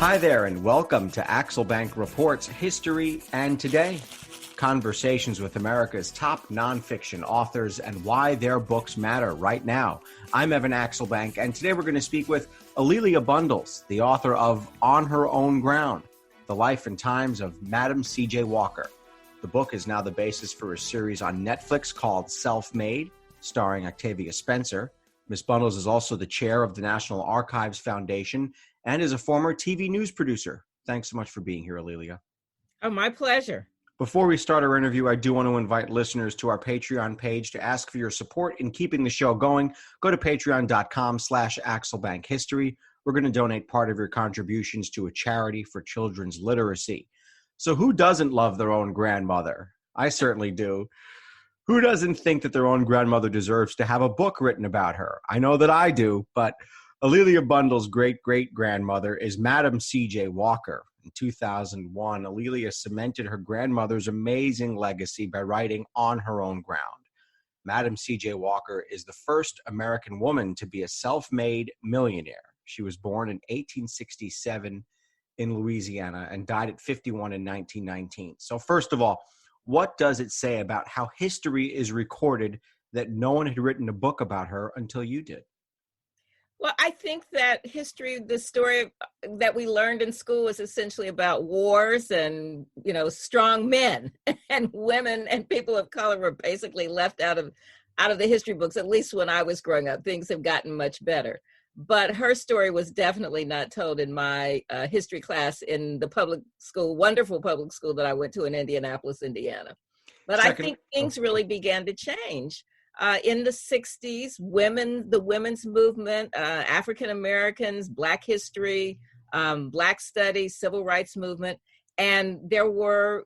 Hi there, and welcome to Axel Bank Reports History and Today. Conversations with America's top nonfiction authors and why their books matter right now. I'm Evan Axelbank, and today we're going to speak with Octavia Bundles, the author of On Her Own Ground, The Life and Times of Madam C.J. Walker. The book is now the basis for a series on Netflix called Self-Made, starring Octavia Spencer. Ms. Bundles is also the chair of the National Archives Foundation and is a former TV news producer. Thanks so much for being here, Octavia. Oh, my pleasure. Before we start our interview, I do want to invite listeners to our Patreon page to ask for your support in keeping the show going. Go to patreon.com/AxelBankHistory. We're going to donate part of your contributions to a charity for children's literacy. So who doesn't love their own grandmother? I certainly do. Who doesn't think that their own grandmother deserves to have a book written about her? I know that I do, but Octavia Bundles' great-great-grandmother is Madam C.J. Walker. In 2001, Octavia cemented her grandmother's amazing legacy by writing On Her Own Ground. Madam C.J. Walker is the first American woman to be a self-made millionaire. She was born in 1867 in Louisiana and died at 51 in 1919. So first of all, what does it say about how history is recorded that no one had written a book about her until you did? Well, I think that history, the story that we learned in school is essentially about wars and, strong men and women and people of color were basically left out of the history books. At least when I was growing up, things have gotten much better. But her story was definitely not told in my history class in the public school, wonderful public school that I went to in Indianapolis, Indiana. But I think things really began to change. In the 60s, the women's movement, African Americans, Black history, Black studies, civil rights movement, and there were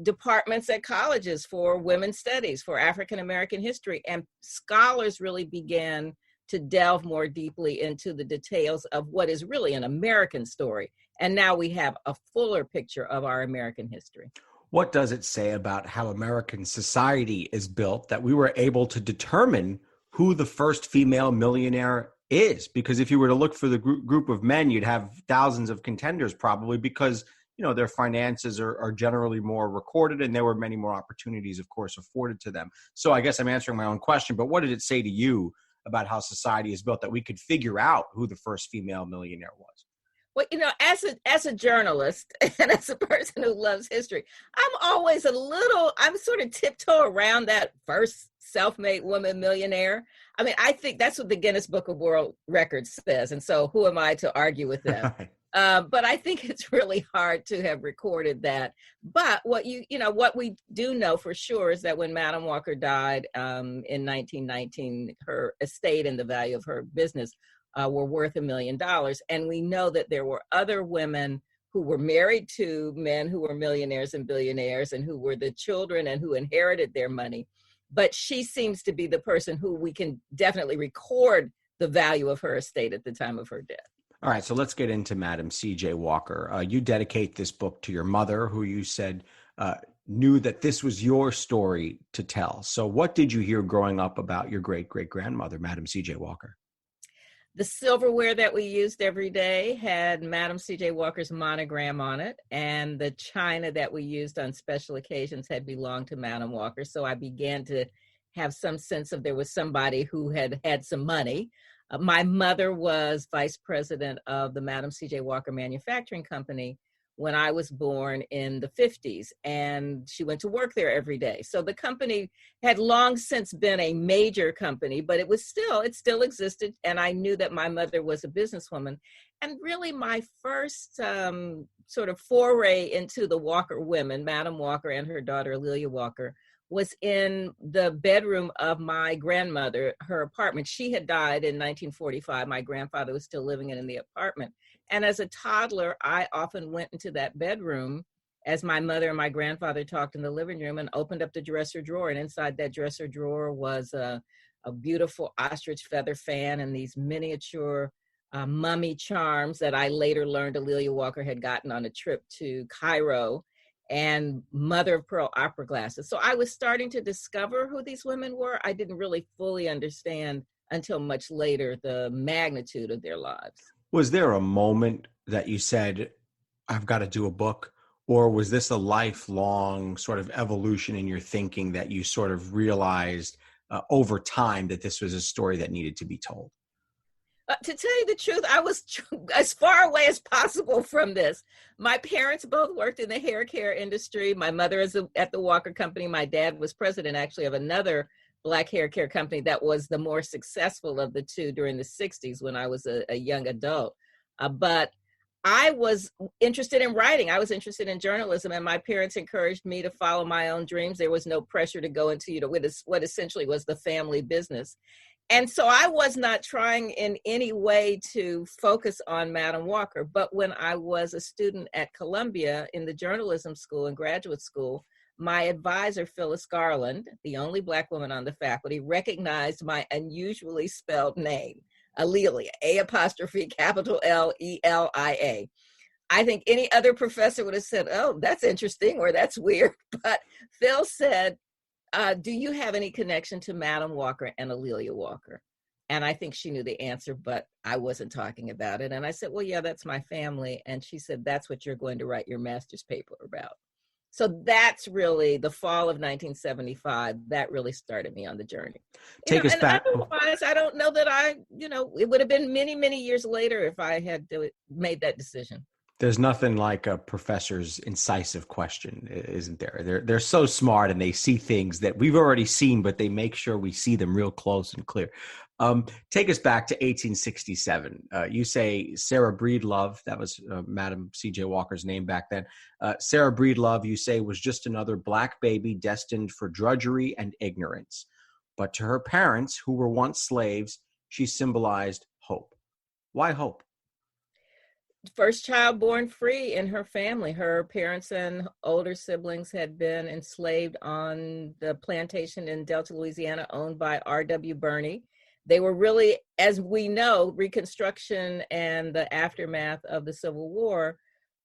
departments at colleges for women's studies, for African American history, and scholars really began to delve more deeply into the details of what is really an American story. And now we have a fuller picture of our American history. What does it say about how American society is built that we were able to determine who the first female millionaire is? Because if you were to look for the group of men, you'd have thousands of contenders probably because, their finances are generally more recorded and there were many more opportunities, of course, afforded to them. So I guess I'm answering my own question, but what did it say to you about how society is built that we could figure out who the first female millionaire was? Well, as a journalist and as a person who loves history, I'm always I'm sort of tiptoe around that first self-made woman millionaire. I mean, I think that's what the Guinness Book of World Records says. And so who am I to argue with them? But I think it's really hard to have recorded that. But what we do know for sure is that when Madam Walker died in 1919, her estate and the value of her business were worth $1 million. And we know that there were other women who were married to men who were millionaires and billionaires and who were the children and who inherited their money. But she seems to be the person who we can definitely record the value of her estate at the time of her death. All right, so let's get into Madam C.J. Walker. You dedicate this book to your mother, who you said knew that this was your story to tell. So what did you hear growing up about your great-great-grandmother, Madam C.J. Walker? The silverware that we used every day had Madam C.J. Walker's monogram on it, and the china that we used on special occasions had belonged to Madam Walker. So I began to have some sense of there was somebody who had some money. My mother was vice president of the Madam C.J. Walker Manufacturing Company when I was born in the 50s, and she went to work there every day. So the company had long since been a major company, but it still existed, and I knew that my mother was a businesswoman. And really my first sort of foray into the Walker women, Madam Walker and her daughter Octavia Walker, was in the bedroom of my grandmother, her apartment. She had died in 1945. My grandfather was still living in the apartment. And as a toddler, I often went into that bedroom as my mother and my grandfather talked in the living room and opened up the dresser drawer. And inside that dresser drawer was a beautiful ostrich feather fan and these miniature mummy charms that I later learned Octavia Walker had gotten on a trip to Cairo, and mother of pearl opera glasses. So I was starting to discover who these women were. I didn't really fully understand until much later the magnitude of their lives. Was there a moment that you said, I've got to do a book? Or was this a lifelong sort of evolution in your thinking that you sort of realized over time that this was a story that needed to be told? To tell you the truth, I was as far away as possible from this. My parents both worked in the hair care industry. My mother is at the Walker Company. My dad was president, actually, of another Black hair care company that was the more successful of the two during the 60s when I was a young adult. But I was interested in writing. I was interested in journalism, and my parents encouraged me to follow my own dreams. There was no pressure to go into, what essentially was the family business. And so I was not trying in any way to focus on Madam Walker. But when I was a student at Columbia in the journalism school and graduate school, my advisor, Phyllis Garland, the only Black woman on the faculty, recognized my unusually spelled name, Alelia, A''Lelia. I think any other professor would have said, oh, that's interesting, or that's weird. But Phil said, do you have any connection to Madam Walker and Alelia Walker? And I think she knew the answer, but I wasn't talking about it. And I said, well, yeah, that's my family. And she said, that's what you're going to write your master's paper about. So that's really the fall of 1975. That really started me on the journey. Take us back. Otherwise, I don't know that it would have been many, many years later if I had made that decision. There's nothing like a professor's incisive question, isn't there? They're so smart, and they see things that we've already seen, but they make sure we see them real close and clear. Take us back to 1867. You say Sarah Breedlove, that was Madam C.J. Walker's name back then. Sarah Breedlove, you say, was just another Black baby destined for drudgery and ignorance. But to her parents, who were once slaves, she symbolized hope. Why hope? First child born free in her family. Her parents and older siblings had been enslaved on the plantation in Delta, Louisiana, owned by R.W. Birney. They were really, as we know, Reconstruction and the aftermath of the Civil War,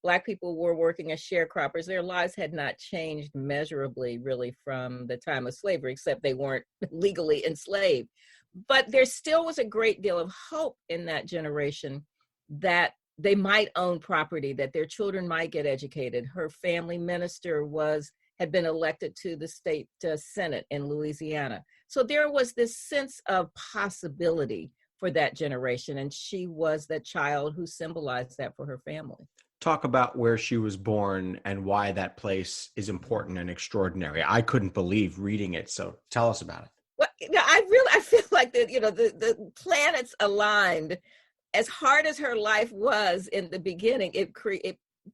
Black people were working as sharecroppers. Their lives had not changed measurably, really, from the time of slavery, except they weren't legally enslaved. But there still was a great deal of hope in that generation that they might own property, that their children might get educated. Her family minister had been elected to the state Senate in Louisiana. So there was this sense of possibility for that generation, and she was that child who symbolized that for her family. Talk about where she was born and why that place is important and extraordinary. I couldn't believe reading it, so tell us about it. Well, I feel like the planets aligned. As hard as her life was in the beginning, it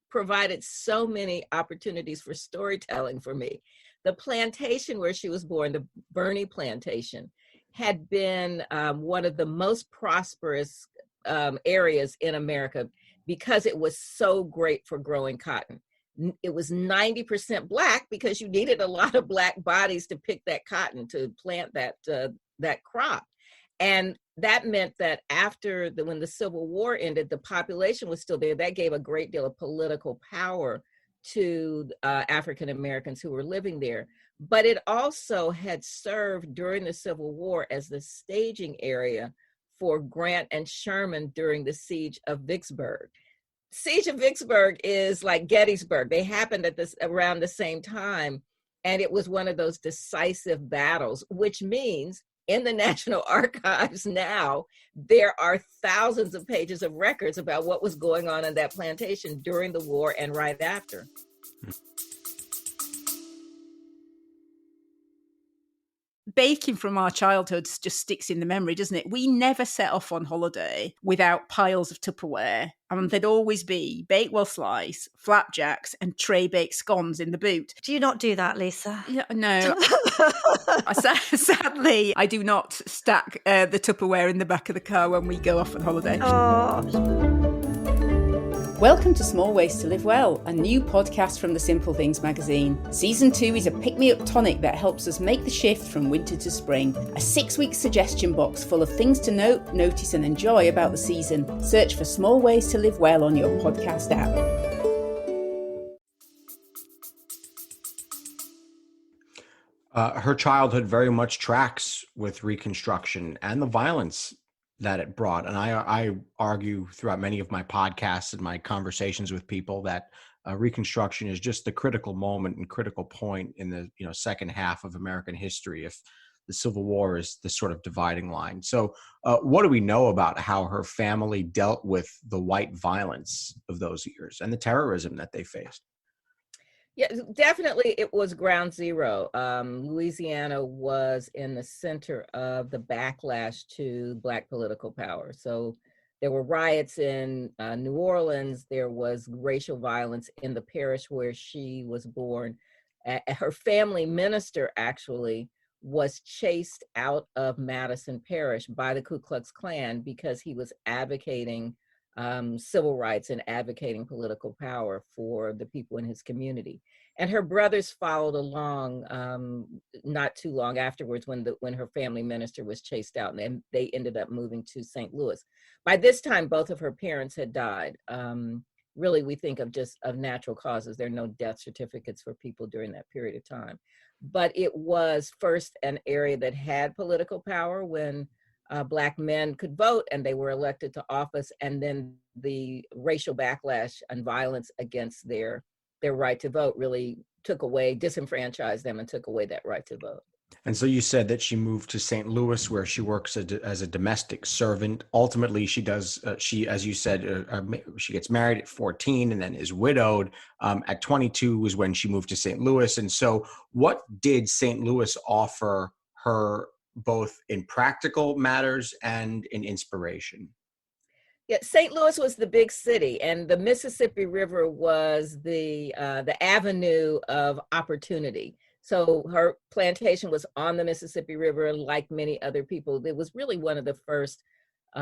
provided so many opportunities for storytelling for me. The plantation where she was born, the Birney plantation, had been one of the most prosperous areas in America because it was so great for growing cotton. It was 90% Black because you needed a lot of Black bodies to pick that cotton, to plant that crop. And that meant that when the Civil War ended, the population was still there. That gave a great deal of political power to African Americans who were living there. But it also had served during the Civil War as the staging area for Grant and Sherman during the siege of Vicksburg. Siege of Vicksburg is like Gettysburg. They happened around the same time. And it was one of those decisive battles, which means in the National Archives now, there are thousands of pages of records about what was going on in that plantation during the war and right after. Baking from our childhoods just sticks in the memory, doesn't it? We never set off on holiday without piles of Tupperware. And there'd always be Bakewell slice, flapjacks, and tray baked scones in the boot. Do you not do that, Lisa? Yeah, no. Sadly, I do not stack the Tupperware in the back of the car when we go off on holiday. Oh. Welcome to Small Ways to Live Well, a new podcast from the Simple Things magazine. Season 2 is a pick-me-up tonic that helps us make the shift from winter to spring. A 6-week suggestion box full of things to note, notice and enjoy about the season. Search for Small Ways to Live Well on your podcast app. Her childhood very much tracks with Reconstruction and the violence that it brought. And I argue throughout many of my podcasts and my conversations with people that Reconstruction is just the critical moment and critical point in the second half of American history. If the Civil War is the sort of dividing line. So what do we know about how her family dealt with the white violence of those years and the terrorism that they faced? Yeah, definitely it was ground zero. Louisiana was in the center of the backlash to Black political power. So there were riots in New Orleans. There was racial violence in the parish where she was born. Her family minister actually was chased out of Madison Parish by the Ku Klux Klan because he was advocating civil rights and advocating political power for the people in his community. And her brothers followed along not too long afterwards when her family minister was chased out, and then they ended up moving to St. Louis. By this time, both of her parents had died. Really, we think of just of natural causes. There are no death certificates for people during that period of time. But it was first an area that had political power when Black men could vote and they were elected to office, and then the racial backlash and violence against their right to vote really disenfranchised them and took away that right to vote. And so you said that she moved to St. Louis, where she works as a domestic servant. Ultimately, she does, as you said, she gets married at 14 and then is widowed. At 22 was when she moved to St. Louis. And so what did St. Louis offer her both in practical matters and in inspiration? Yeah, St. Louis was the big city, and the Mississippi River was the avenue of opportunity. So her plantation was on the Mississippi River, like many other people. It was really one of the first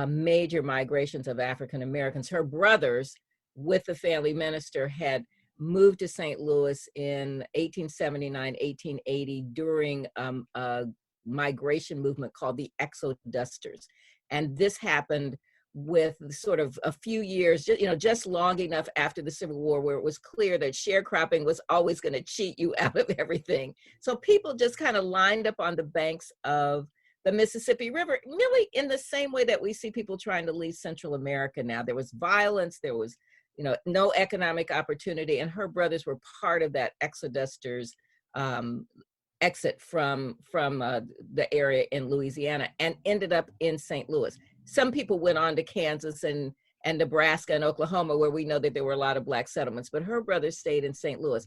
major migrations of African Americans. Her brothers, with the family minister, had moved to St. Louis in 1879, 1880 during a migration movement called the Exodusters. And this happened with sort of a few years, just long enough after the Civil War where it was clear that sharecropping was always going to cheat you out of everything. So people just kind of lined up on the banks of the Mississippi River, really in the same way that we see people trying to leave Central America now. There was violence, there was, no economic opportunity, and her brothers were part of that Exodusters exit from the area in Louisiana and ended up in St. Louis. Some people went on to Kansas and Nebraska and Oklahoma, where we know that there were a lot of Black settlements, but her brothers stayed in St. Louis.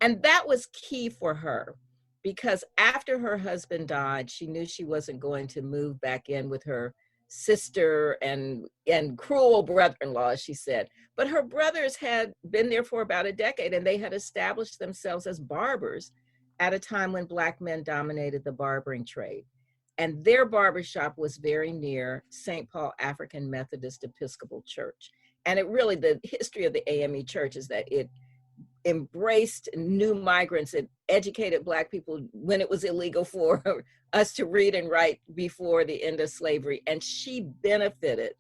And that was key for her because after her husband died, she knew she wasn't going to move back in with her sister and cruel brother-in-law, as she said. But her brothers had been there for about a decade, and they had established themselves as barbers at a time when Black men dominated the barbering trade. And their barbershop was very near St. Paul African Methodist Episcopal Church. And the history of the AME Church is that it embraced new migrants and educated Black people when it was illegal for us to read and write before the end of slavery. And she benefited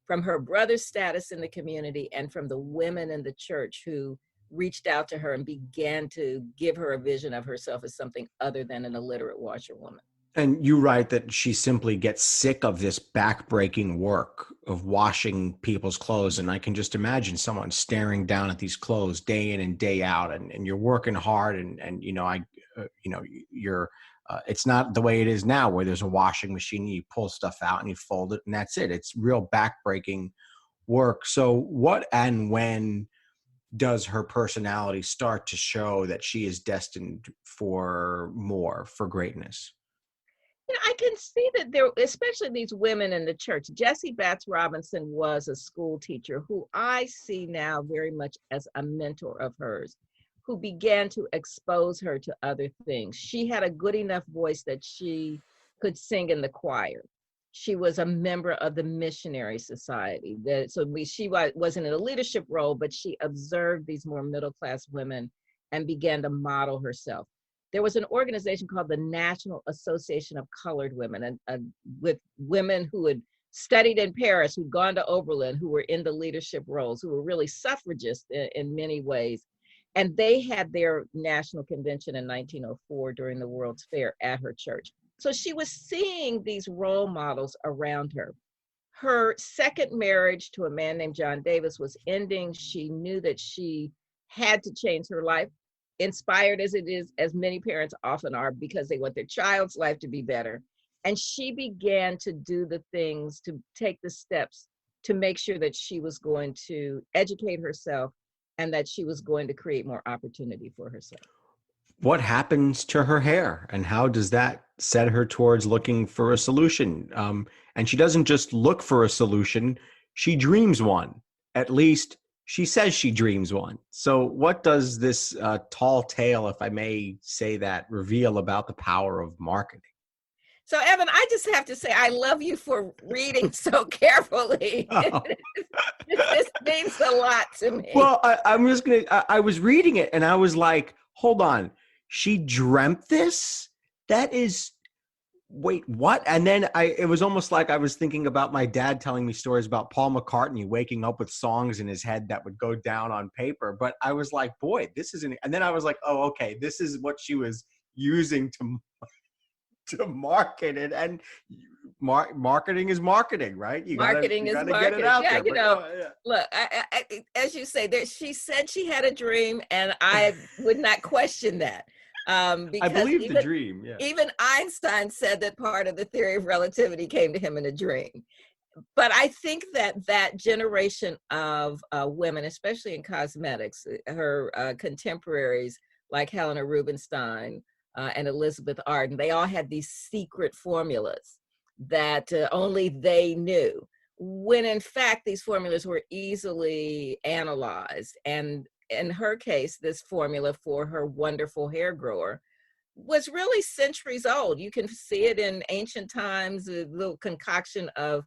from her brother's status in the community and from the women in the church who reached out to her and began to give her a vision of herself as something other than an illiterate washerwoman. And you write that she simply gets sick of this backbreaking work of washing people's clothes. And I can just imagine someone staring down at these clothes day in and day out, and you're working hard it's not the way it is now where there's a washing machine, you pull stuff out and you fold it and that's it. It's real backbreaking work. So what and when does her personality start to show that she is destined for more, for greatness? I can see that there, especially these women in the church. Jessie Batts Robinson was a school teacher who I see now very much as a mentor of hers, who began to expose her to other things. She had a good enough voice that she could sing in the choir. She was a member of the Missionary Society. She wasn't in a leadership role, but she observed these more middle-class women and began to model herself. There was an organization called the National Association of Colored Women, and with women who had studied in Paris, who'd gone to Oberlin, who were in the leadership roles, who were really suffragists in many ways. And they had their national convention in 1904 during the World's Fair at her church. So she was seeing these role models around her. her second marriage to a man named John Davis was ending. She knew that she had to change her life, inspired as it is, as many parents often are, because they want their child's life to be better. And she began to do the things, to take the steps to make sure that she was going to educate herself and that she was going to create more opportunity for herself. What happens to her hair, and how does that set her towards looking for a solution? And she doesn't just look for a solution, she dreams one. At least she says she dreams one. So what does this tall tale, if I may say that, reveal about the power of marketing? So, Evan, I just have to say, I love you for reading so carefully. Oh. This means a lot to me. Well, I was reading it and I was like, hold on. She dreamt this? That is, wait, what? And then it was almost like I was thinking about my dad telling me stories about Paul McCartney waking up with songs in his head that would go down on paper. But I was like, boy, this isn't, and then I was like, oh, okay, this is what she was using to market it. And marketing is marketing, right? You gotta get it out there. Look, I, as you say, she said she had a dream, and I would not question that. Because I believe the dream. Yeah. Even Einstein said that part of the theory of relativity came to him in a dream. But I think that generation of women, especially in cosmetics, her contemporaries like Helena Rubinstein and Elizabeth Arden, they all had these secret formulas that only they knew, when in fact these formulas were easily analyzed. And in her case, this formula for her wonderful hair grower was really centuries old. You can see it in ancient times, a little concoction of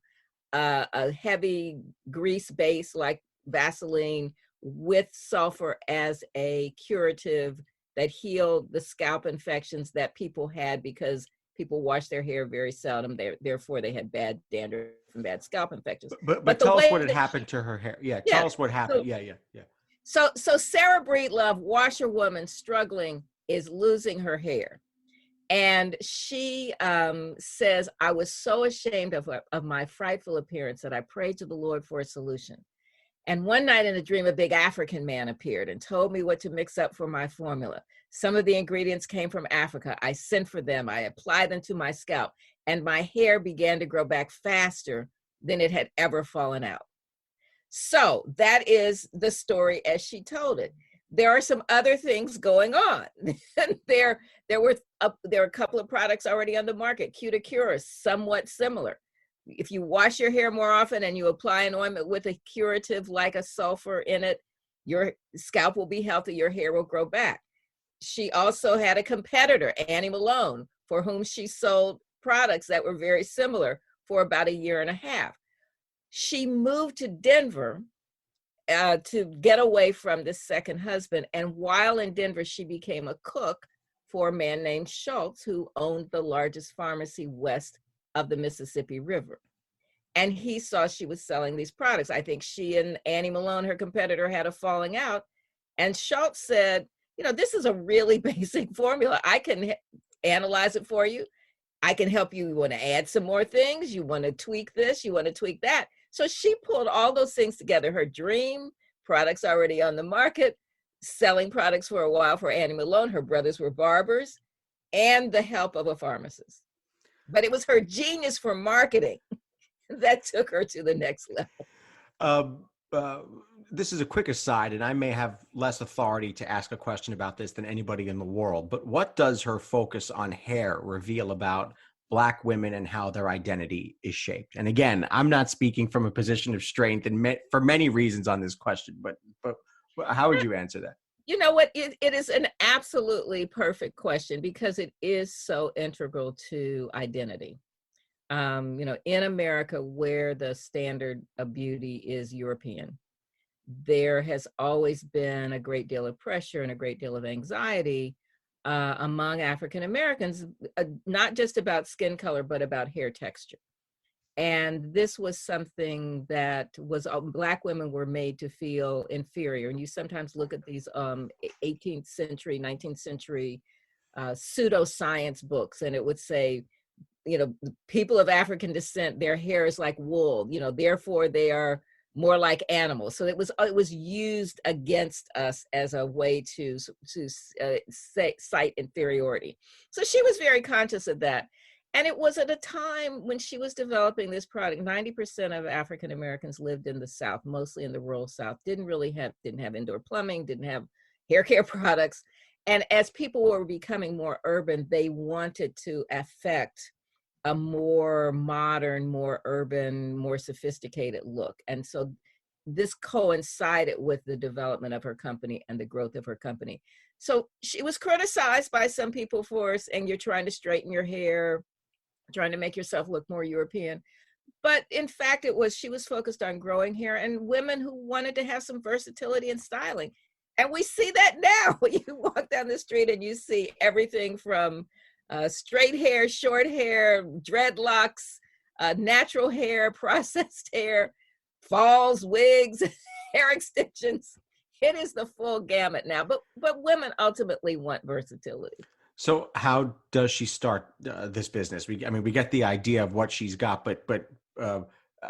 a heavy grease base like Vaseline with sulfur as a curative that healed the scalp infections that people had because people wash their hair very seldom. Therefore, they had bad dandruff and bad scalp infections. But tell us what had happened to her hair. Yeah, tell us what happened. So Sarah Breedlove, washerwoman struggling, is losing her hair. And she says, I was so ashamed of my frightful appearance that I prayed to the Lord for a solution. And one night in a dream, a big African man appeared and told me what to mix up for my formula. Some of the ingredients came from Africa. I sent for them. I applied them to my scalp, and my hair began to grow back faster than it had ever fallen out. So that is the story as she told it. There are some other things going on. There were a couple of products already on the market. Cuticure is somewhat similar. If you wash your hair more often and you apply an ointment with a curative like a sulfur in it, your scalp will be healthy, your hair will grow back. She also had a competitor, Annie Malone, for whom she sold products that were very similar for about a year and a half. She moved to Denver to get away from this second husband. And while in Denver, she became a cook for a man named Schultz, who owned the largest pharmacy west of the Mississippi River. And he saw she was selling these products. I think she and Annie Malone, her competitor, had a falling out. And Schultz said, this is a really basic formula. I can analyze it for you. I can help you. You want to add some more things. You want to tweak this. You want to tweak that. So she pulled all those things together. Her dream, products already on the market, selling products for a while for Annie Malone. Her brothers were barbers, and the help of a pharmacist. But it was her genius for marketing that took her to the next level. This is a quick aside, and I may have less authority to ask a question about this than anybody in the world, but what does her focus on hair reveal about Black women and how their identity is shaped? And again, I'm not speaking from a position of strength and for many reasons on this question, but how would you answer that? You know what? It is an absolutely perfect question because it is so integral to identity. In America, where the standard of beauty is European, there has always been a great deal of pressure and a great deal of anxiety among African Americans, not just about skin color, but about hair texture. And this was something that Black women were made to feel inferior. And you sometimes look at these 18th century, 19th century pseudoscience books, and it would say people of African descent, their hair is like wool, therefore they are more like animals. So it was used against us as a way to cite inferiority. So she was very conscious of that. And it was at a time when she was developing this product, 90% of African Americans lived in the South, mostly in the rural South, didn't have indoor plumbing, didn't have hair care products. And as people were becoming more urban, they wanted to affect a more modern, more urban, more sophisticated look. And so this coincided with the development of her company and the growth of her company. So she was criticized by some people for saying, you're trying to straighten your hair, trying to make yourself look more European. But in fact, she was focused on growing hair and women who wanted to have some versatility and styling. And we see that now when you walk down the street and you see everything from straight hair, short hair, dreadlocks, natural hair, processed hair, falls, wigs, hair extensions. It is the full gamut now. But women ultimately want versatility. So how does she start this business? We get the idea of what she's got, but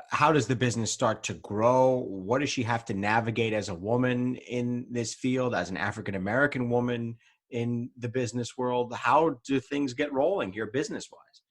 how does the business start to grow? What does she have to navigate as a woman in this field, as an African-American woman in the business world? How do things get rolling here business-wise?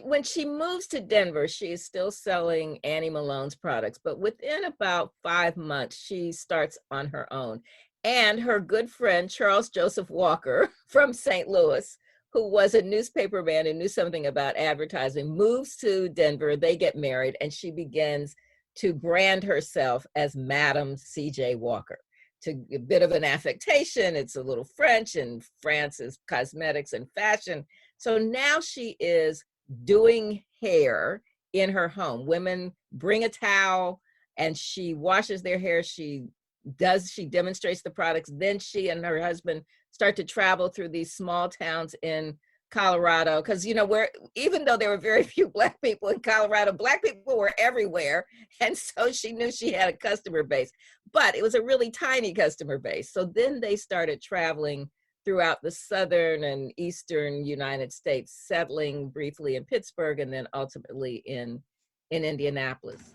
When she moves to Denver, she is still selling Annie Malone's products, but within about 5 months, she starts on her own. And her good friend, Charles Joseph Walker from St. Louis, who was a newspaperman and knew something about advertising, moves to Denver. They get married, and she begins to brand herself as Madam C.J. Walker. To a bit of an affectation, it's a little French, and France is cosmetics and fashion. So now she is doing hair in her home. Women bring a towel, and she washes their hair. She demonstrates the products. Then she and her husband start to travel through these small towns in Colorado, because where, even though there were very few Black people in Colorado, Black people were everywhere, and so she knew she had a customer base, but it was a really tiny customer base. So then they started traveling throughout the southern and eastern United States, settling briefly in Pittsburgh and then ultimately in Indianapolis.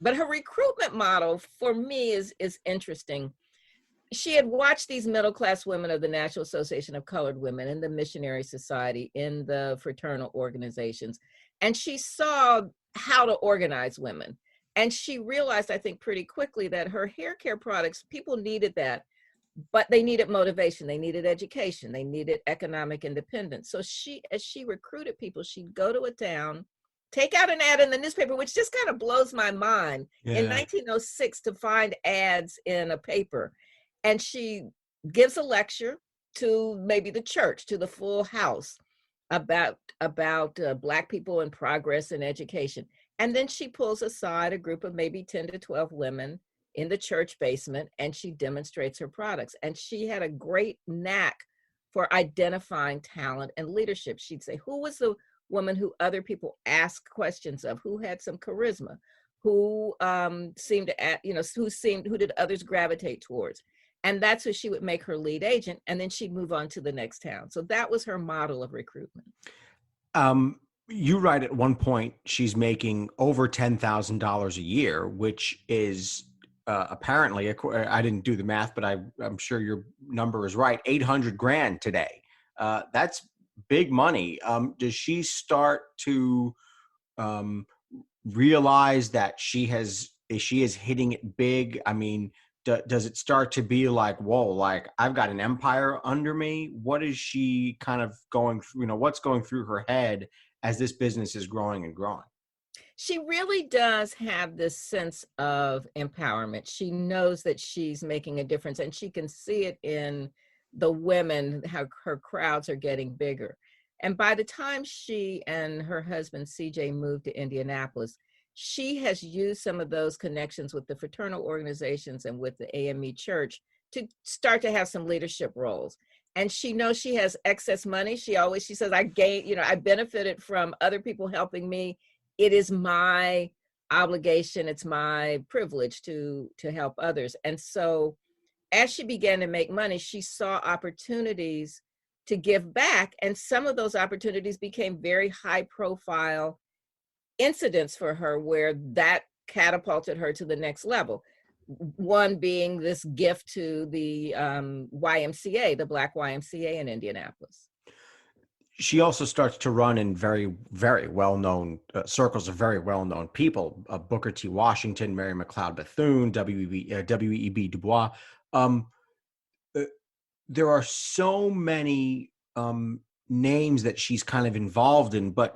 But her recruitment model for me is interesting. She had watched these middle-class women of the National Association of Colored Women, in the Missionary Society, in the fraternal organizations, and she saw how to organize women. And she realized, I think, pretty quickly that her hair care products, people needed that, but they needed motivation, they needed education, they needed economic independence. So as she recruited people, she'd go to a town, take out an ad in the newspaper, which just kind of blows my mind. Yeah. In 1906, to find ads in a paper. And she gives a lecture to maybe the church, to the full house, about Black people in progress and education. And then she pulls aside a group of maybe 10 to 12 women in the church basement, and she demonstrates her products. And she had a great knack for identifying talent and leadership. She'd say, who was the woman who other people asked questions of, who had some charisma, who seemed to, who did others gravitate towards? And that's who she would make her lead agent. And then she'd move on to the next town. So that was her model of recruitment. You write at one point, she's making over $10,000 a year, which is apparently, I didn't do the math, but I'm sure your number is right, 800 grand today. That's big money. Does she start to realize that she is hitting it big? I mean, does it start to be like, whoa, like I've got an empire under me? What is she kind of going through, what's going through her head as this business is growing and growing? She really does have this sense of empowerment. She knows that she's making a difference, and she can see it in the women, how her crowds are getting bigger. And by the time she and her husband, CJ, moved to Indianapolis, she has used some of those connections with the fraternal organizations and with the AME church to start to have some leadership roles. And she knows she has excess money. She says, I benefited from other people helping me. It is my obligation. It's my privilege to help others. And so as she began to make money, she saw opportunities to give back. And some of those opportunities became very high profile incidents for her where that catapulted her to the next level. One being this gift to the YMCA, the Black YMCA in Indianapolis. She also starts to run in very, very well-known circles of very well-known people: Booker T. Washington, Mary McLeod Bethune, W.E.B. Du Bois. There are so many names that she's kind of involved in, but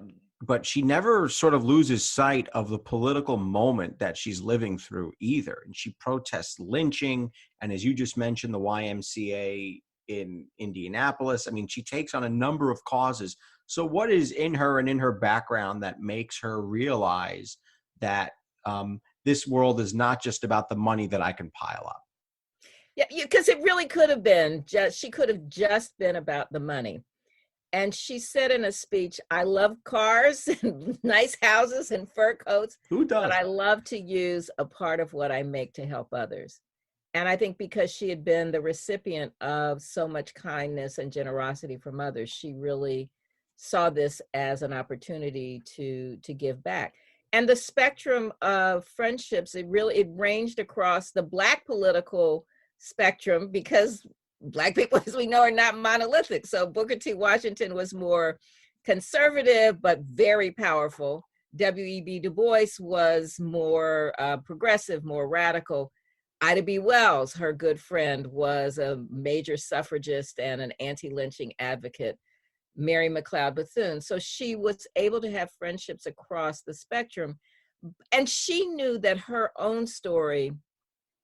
she never sort of loses sight of the political moment that she's living through either. And she protests lynching, and as you just mentioned, the YMCA in Indianapolis. I mean, she takes on a number of causes. So what is in her and in her background that makes her realize that this world is not just about the money that I can pile up? Yeah, because it really could have been she could have just been about the money. And she said in a speech, I love cars and nice houses and fur coats. Who does? But I love to use a part of what I make to help others. And I think because she had been the recipient of so much kindness and generosity from others, she really saw this as an opportunity to give back. And the spectrum of friendships, it ranged across the Black political spectrum, because Black people, as we know, are not monolithic. So Booker T. Washington was more conservative, but very powerful. W.E.B. Du Bois was more progressive, more radical. Ida B. Wells, her good friend, was a major suffragist and an anti-lynching advocate. Mary McLeod Bethune. So she was able to have friendships across the spectrum. And she knew that her own story,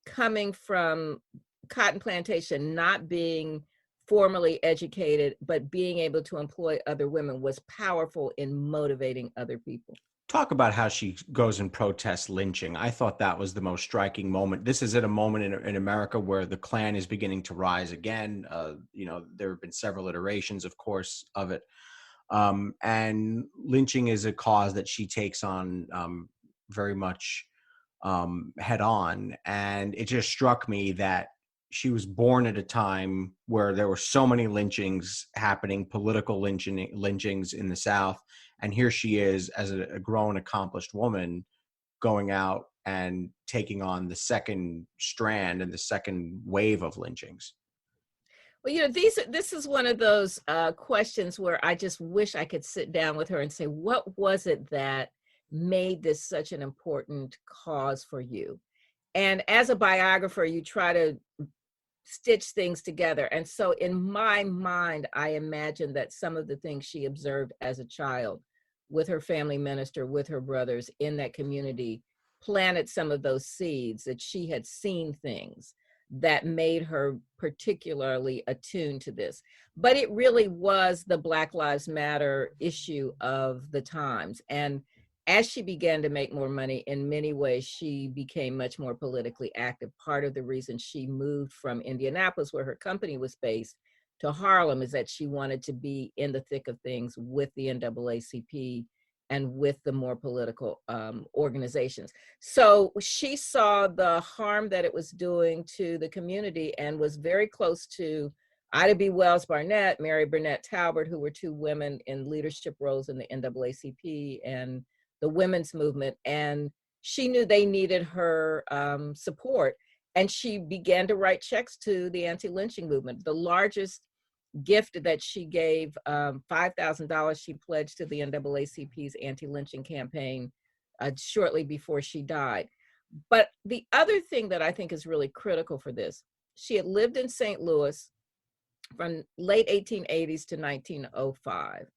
coming from cotton plantation, not being formally educated, but being able to employ other women, was powerful in motivating other people. Talk about how she goes and protests lynching. I thought that was the most striking moment. This is at a moment in America where the Klan is beginning to rise again. There have been several iterations, of course, of it. And lynching is a cause that she takes on very much head on. And it just struck me that she was born at a time where there were so many lynchings happening, political lynchings in the South. And here she is as a grown, accomplished woman going out and taking on the second strand and the second wave of lynchings. Well, this is one of those questions where I just wish I could sit down with her and say, what was it that made this such an important cause for you? And as a biographer, you try to stitch things together. And so in my mind, I imagine that some of the things she observed as a child with her family minister, with her brothers in that community, planted some of those seeds, that she had seen things that made her particularly attuned to this. But it really was the Black Lives Matter issue of the times. And as she began to make more money, in many ways, she became much more politically active. Part of the reason she moved from Indianapolis, where her company was based, to Harlem is that she wanted to be in the thick of things with the NAACP and with the more political organizations. So she saw the harm that it was doing to the community and was very close to Ida B. Wells Barnett, Mary Burnett Talbot, who were two women in leadership roles in the NAACP and the women's movement. And she knew they needed her support. And she began to write checks to the anti-lynching movement. The largest gift that she gave, $5,000, she pledged to the NAACP's anti-lynching campaign shortly before she died. But the other thing that I think is really critical for this, she had lived in St. Louis from late 1880s to 1905.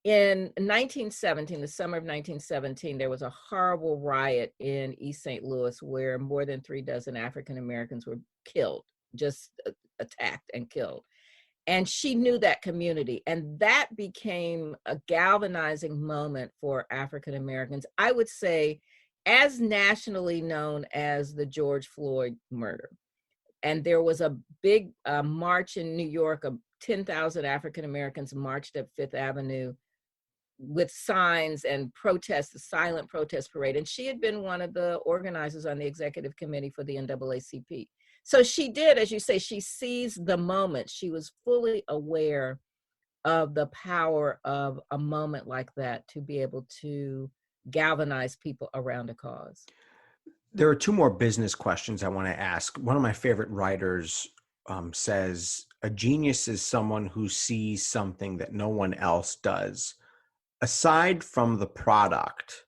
In 1917, the summer of 1917, there was a horrible riot in East St. Louis where more than 36 African Americans were killed, just attacked and killed. And she knew that community, and that became a galvanizing moment for African Americans, I would say, as nationally known as the George Floyd murder. And there was a big march in New York. 10,000 African Americans marched up Fifth Avenue with signs and protests, the silent protest parade. And she had been one of the organizers on the executive committee for the NAACP. So she did, as you say, she seized the moment. She was fully aware of the power of a moment like that to be able to galvanize people around a cause. There are two more business questions I want to ask. One of my favorite writers says, a genius is someone who sees something that no one else does. Aside from the product,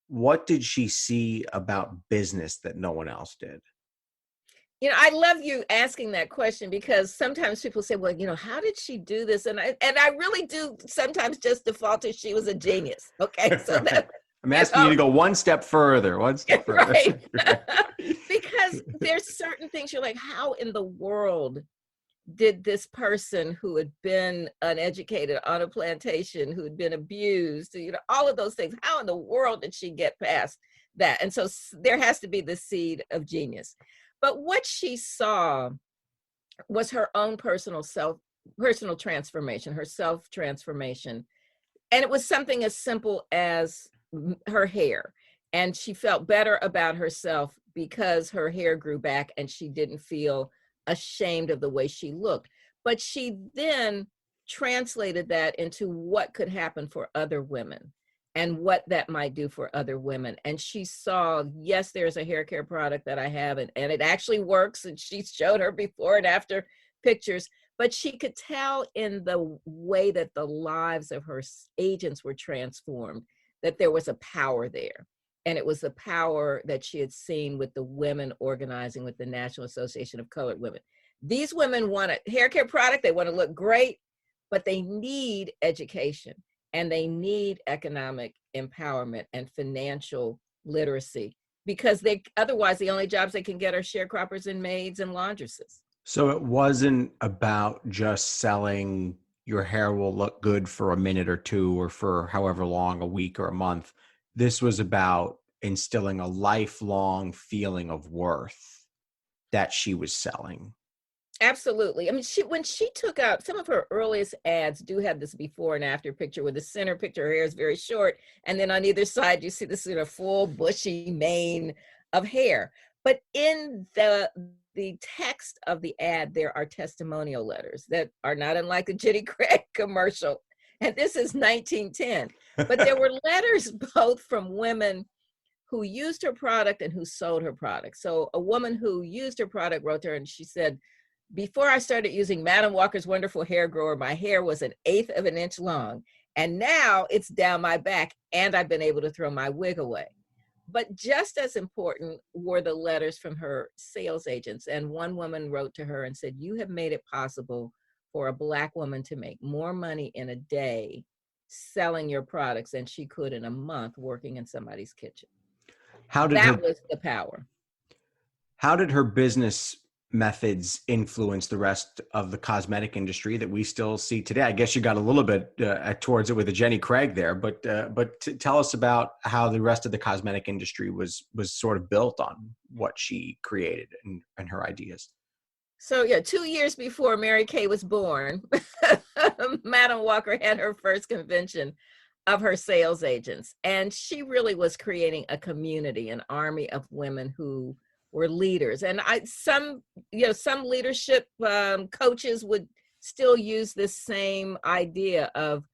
what did she see about business that no one else did? I love you asking that question, because sometimes people say, well, how did she do this? And I really do sometimes just default to she was a genius. Okay. So Right. that, I'm asking you to go one step further, right. Right. Because there's certain things you're like, how in the world did this person who had been uneducated on a plantation, who had been abused, all of those things, how in the world did she get past that? And so there has to be the seed of genius. But what she saw was her own personal transformation, her self-transformation. And it was something as simple as her hair. And she felt better about herself because her hair grew back and she didn't feel ashamed of the way she looked. But she then translated that into what could happen for other women and what that might do for other women. And she saw, yes, there's a hair care product that I have, and it actually works. And she showed her before and after pictures, but she could tell in the way that the lives of her agents were transformed, that there was a power there. And it was the power that she had seen with the women organizing with the National Association of Colored Women. These women want a hair care product. They want to look great, but they need education. And they need economic empowerment and financial literacy, because otherwise the only jobs they can get are sharecroppers and maids and laundresses. So it wasn't about just selling your hair will look good for a minute or two or for however long, a week or a month. This was about instilling a lifelong feeling of worth that she was selling. Absolutely. I mean, when she took out some of her earliest ads do have this before and after picture, where the center picture, her hair is very short, and then on either side you see this sort of full bushy mane of hair. But in the text of the ad, there are testimonial letters that are not unlike a Jenny Craig commercial. And this is 1910. But there were letters both from women who used her product and who sold her product. So a woman who used her product wrote to her and she said, before I started using Madam Walker's wonderful hair grower, my hair was 1/8 of an inch long. And now it's down my back and I've been able to throw my wig away. But just as important were the letters from her sales agents. And one woman wrote to her and said, you have made it possible for a Black woman to make more money in a day selling your products than she could in a month working in somebody's kitchen. That was the power. How did her business methods influence the rest of the cosmetic industry that we still see today? I guess you got a little bit towards it with the Jenny Craig there, but tell us about how the rest of the cosmetic industry was sort of built on what she created and her ideas. So 2 years before Mary Kay was born, Madam Walker had her first convention of her sales agents, and she really was creating a community, an army of women who were leaders. And some leadership coaches would still use this same idea of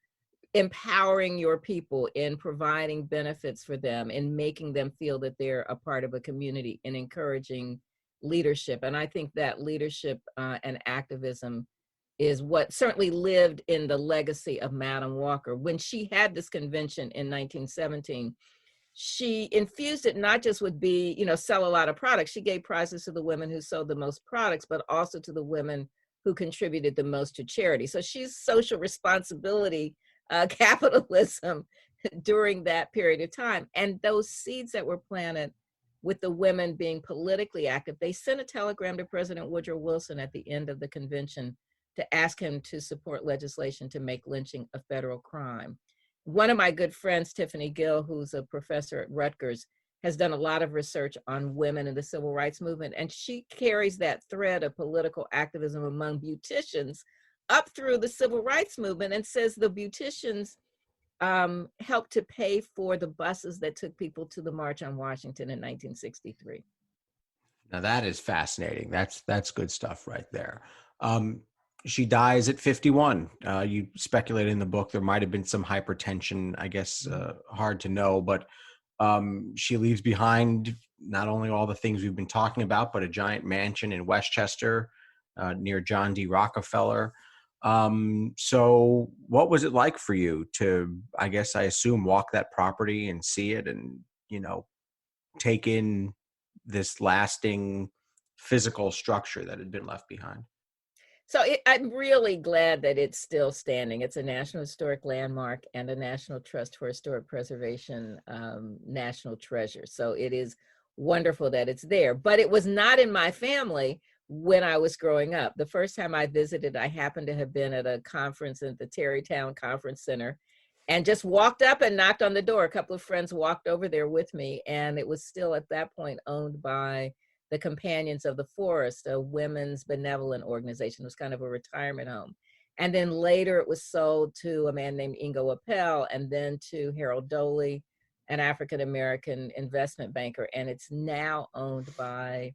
empowering your people, in providing benefits for them, in making them feel that they're a part of a community, and encouraging leadership. And I think that leadership and activism is what certainly lived in the legacy of Madam Walker. When she had this convention in 1917, she infused it not just with sell a lot of products. She gave prizes to the women who sold the most products, but also to the women who contributed the most to charity. So she's social responsibility capitalism during that period of time. And those seeds that were planted with the women being politically active, they sent a telegram to President Woodrow Wilson at the end of the convention to ask him to support legislation to make lynching a federal crime. One of my good friends, Tiffany Gill, who's a professor at Rutgers, has done a lot of research on women in the civil rights movement. And she carries that thread of political activism among beauticians up through the civil rights movement, and says the beauticians helped to pay for the buses that took people to the March on Washington in 1963. Now that is fascinating. That's good stuff right there. She dies at 51. You speculate in the book there might have been some hypertension, I guess, hard to know, but she leaves behind not only all the things we've been talking about, but a giant mansion in Westchester near John D. Rockefeller. So what was it like for you to, I guess, I assume, walk that property and see it and, take in this lasting physical structure that had been left behind? So I'm really glad that it's still standing. It's a National Historic Landmark and a National Trust for Historic Preservation national treasure. So it is wonderful that it's there. But it was not in my family when I was growing up. The first time I visited, I happened to have been at a conference at the Tarrytown Conference Center and just walked up and knocked on the door. A couple of friends walked over there with me, and it was still at that point owned by the Companions of the Forest, a women's benevolent organization. It was kind of a retirement home. And then later it was sold to a man named Ingo Appel, and then to Harold Doley, an African-American investment banker. And it's now owned by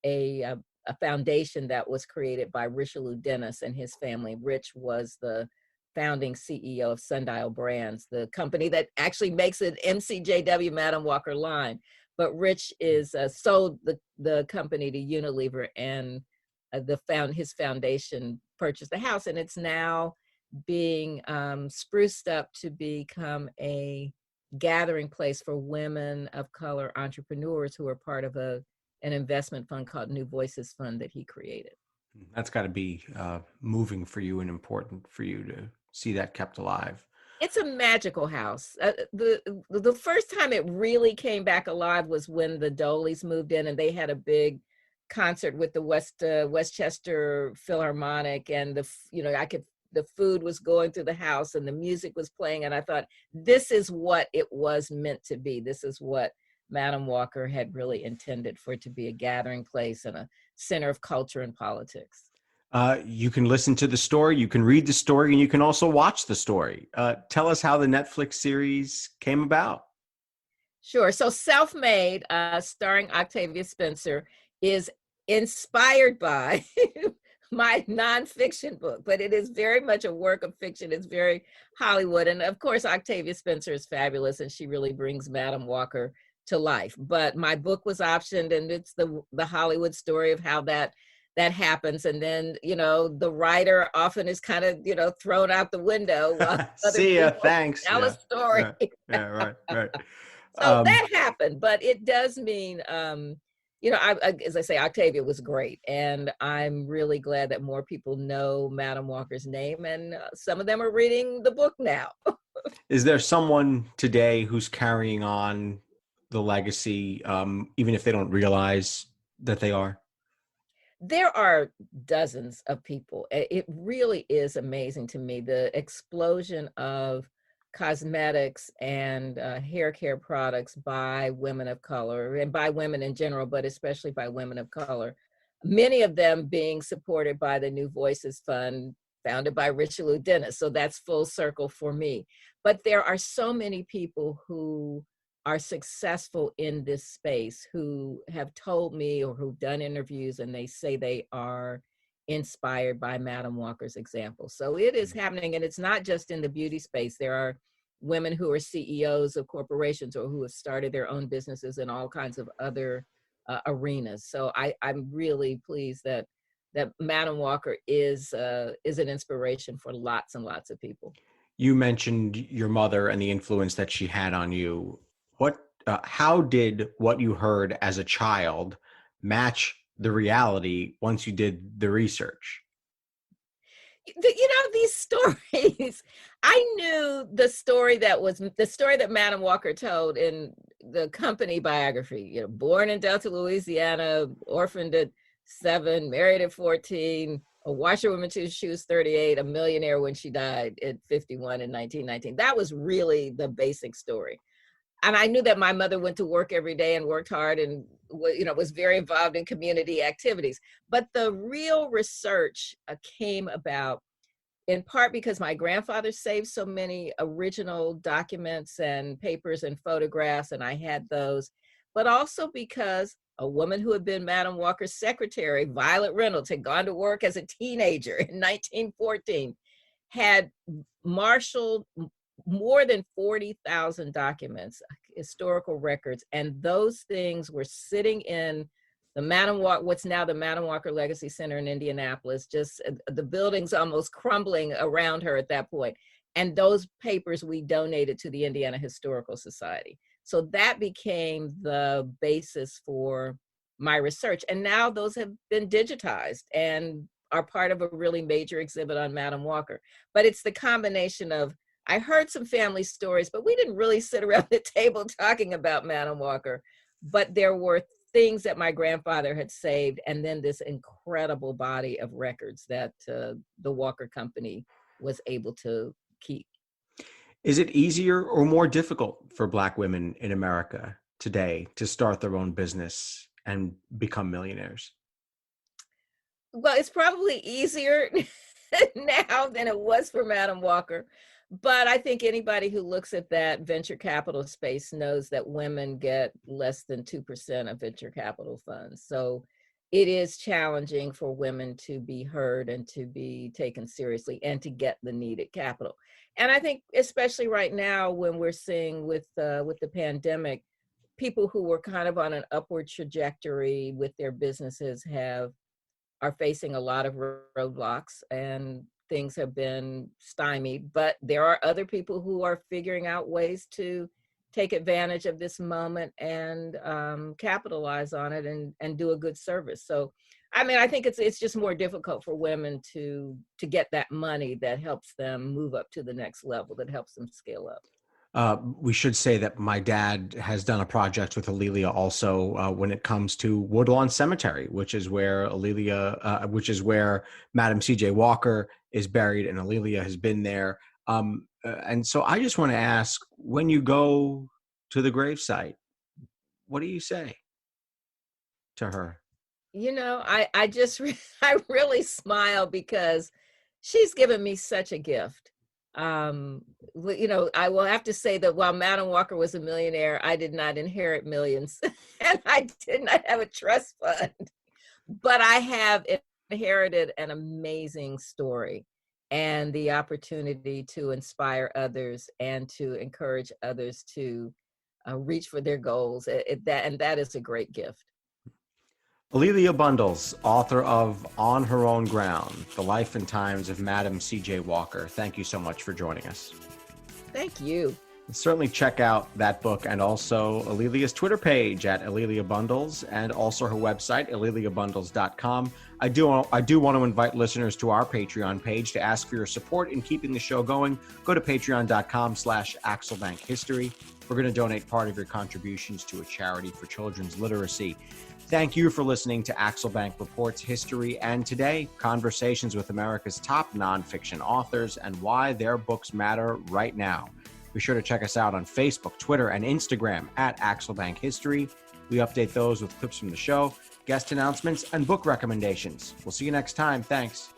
a foundation that was created by Richelieu Dennis and his family. Rich was the founding CEO of Sundial Brands, the company that actually makes an MCJW Madam Walker line. But Rich is sold the company to Unilever, and his foundation purchased the house, and it's now being spruced up to become a gathering place for women of color entrepreneurs who are part of an investment fund called New Voices Fund that he created. That's got to be moving for you and important for you to see that kept alive. It's a magical house. The first time it really came back alive was when the Doleys moved in, and they had a big concert with the Westchester Philharmonic, and the food was going through the house and the music was playing, and I thought, this is what it was meant to be. This is what Madam Walker had really intended for it to be, a gathering place and a center of culture and politics. You can listen to the story, you can read the story, and you can also watch the story. Tell us how the Netflix series came about. Sure. So Self-Made, starring Octavia Spencer, is inspired by my nonfiction book, but it is very much a work of fiction. It's very Hollywood. And of course, Octavia Spencer is fabulous, and she really brings Madam Walker to life. But my book was optioned, and it's the Hollywood story of how that happens. And then, the writer often is kind of, thrown out the window. See ya, thanks. Tell a story. Right. So that happened, but it does mean, as I say, Octavia was great. And I'm really glad that more people know Madam Walker's name, and some of them are reading the book now. Is there someone today who's carrying on the legacy, even if they don't realize that they are? There are dozens of people. It really is amazing to me, the explosion of cosmetics and hair care products by women of color, and by women in general, but especially by women of color. Many of them being supported by the New Voices Fund, founded by Richelieu Dennis. So that's full circle for me. But there are so many people who are successful in this space who have told me, or who've done interviews, and they say they are inspired by Madam Walker's example. So it is happening, and it's not just in the beauty space. There are women who are CEOs of corporations, or who have started their own businesses in all kinds of other arenas. So I'm really pleased that Madam Walker is an inspiration for lots and lots of people. You mentioned your mother and the influence that she had on you. How did what you heard as a child match the reality once you did the research? These stories, I knew the story that Madam Walker told in the company biography, born in Delta, Louisiana, orphaned at 7, married at 14, a washerwoman till she was 38, a millionaire when she died at 51 in 1919. That was really the basic story. And I knew that my mother went to work every day and worked hard and, was very involved in community activities. But the real research came about in part because my grandfather saved so many original documents and papers and photographs, and I had those. but also because a woman who had been Madam Walker's secretary, Violet Reynolds, had gone to work as a teenager in 1914, had marshaled more than 40,000 documents, historical records, and those things were sitting in the what's now the Madam Walker Legacy Center in Indianapolis, just the building's almost crumbling around her at that point. And those papers we donated to the Indiana Historical Society. So that became the basis for my research. And now those have been digitized and are part of a really major exhibit on Madam Walker. But it's the combination of, I heard some family stories, but we didn't really sit around the table talking about Madam Walker. But there were things that my grandfather had saved, and then this incredible body of records that the Walker Company was able to keep. Is it easier or more difficult for Black women in America today to start their own business and become millionaires? Well, it's probably easier now than it was for Madam Walker. But I think anybody who looks at that venture capital space knows that women get less than 2% of venture capital funds. So it is challenging for women to be heard and to be taken seriously and to get the needed capital. And I think especially right now when we're seeing with the pandemic, people who were kind of on an upward trajectory with their businesses are facing a lot of roadblocks, and things have been stymied. But there are other people who are figuring out ways to take advantage of this moment and capitalize on it and do a good service. So, I mean, I think it's just more difficult for women to get that money that helps them move up to the next level, that helps them scale up. We should say that my dad has done a project with Alelia also when it comes to Woodlawn Cemetery, which is where Madam C.J. Walker is buried, and Alelia has been there. And so I just want to ask, when you go to the gravesite, what do you say to her? You know, I really smile because she's given me such a gift. You know, I will have to say that while Madam Walker was a millionaire, I did not inherit millions and I did not have a trust fund, but I have inherited an amazing story and the opportunity to inspire others and to encourage others to reach for their goals. That is a great gift. Alelia Bundles, author of On Her Own Ground, The Life and Times of Madam C.J. Walker. Thank you so much for joining us. Thank you. Certainly check out that book and also Alelia's Twitter page at Alelia Bundles and also her website, aleliabundles.com. I do want to invite listeners to our Patreon page to ask for your support in keeping the show going. Go to patreon.com/AxelBankHistory. We're going to donate part of your contributions to a charity for children's literacy. Thank you for listening to Axel Bank Reports History and Today, conversations with America's top nonfiction authors and why their books matter right now. Be sure to check us out on Facebook, Twitter, and Instagram at Axel Bank History. We update those with clips from the show, guest announcements, and book recommendations. We'll see you next time. Thanks.